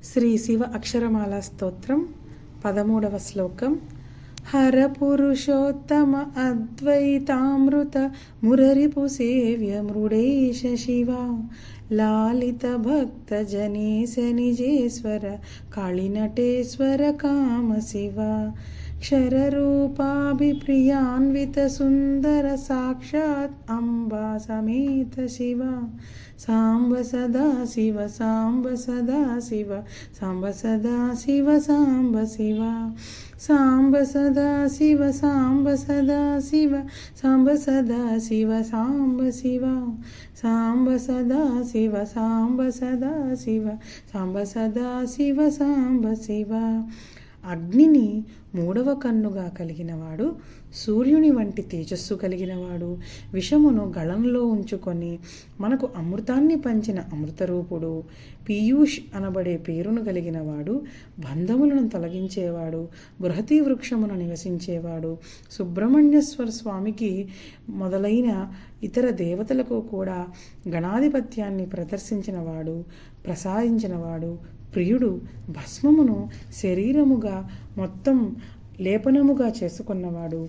శ్రీ శివ అక్షరమాల స్తోత్రం 13వ శ్లోకం. హర పురుషోత్తమ అద్వైతామృత మురరిపు సేవ్య మృడేశ శివ లాలిత భక్త జనేశ నిజేశ్వర కాళినటేశ్వర కామ శివ క్షరరూపాభిప్రియాన్విత సుందర సాక్షాత్ అంబా సమేత శివ సాంబ సదా శివ సాంబ సదా శివ సాంబ సదా శివ సాంబ శివ సాంబ సదా శివ సాంబ సదా శివ సాంబ సదా శివ సాంబ శివ సాంబ సదా శివ సాంబ సదా శివ సాంబ సదా శివ సాంబ శివ. అగ్నిని మూడవ కన్నుగా కలిగినవాడు, సూర్యుని వంటి తేజస్సు కలిగినవాడు, విషమును గళంలో ఉంచుకొని మనకు అమృతాన్ని పంచిన అమృతరూపుడు, పీయూష్ అనబడే పేరును కలిగినవాడు, బంధములను తొలగించేవాడు, బృహతి వృక్షమును నివసించేవాడు, సుబ్రహ్మణ్యేశ్వర స్వామికి మొదలైన ఇతర దేవతలకు కూడా గణాధిపత్యాన్ని ప్రదర్శించినవాడు, ప్రసాదించినవాడు, ప్రియుడు, భస్మమును శరీరముగా మొత్తం లేపనముగా చేసుకున్నవాడు,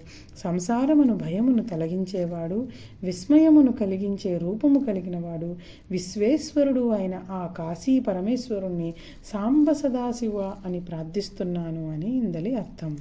సంసారమును భయమును తొలగించేవాడు, విస్మయమును కలిగించే రూపము కలిగినవాడు, విశ్వేశ్వరుడు అయిన ఆ కాశీ పరమేశ్వరుణ్ణి సాంబ సదాశివ అని ప్రార్థిస్తున్నాను అని ఇందలి అర్థం.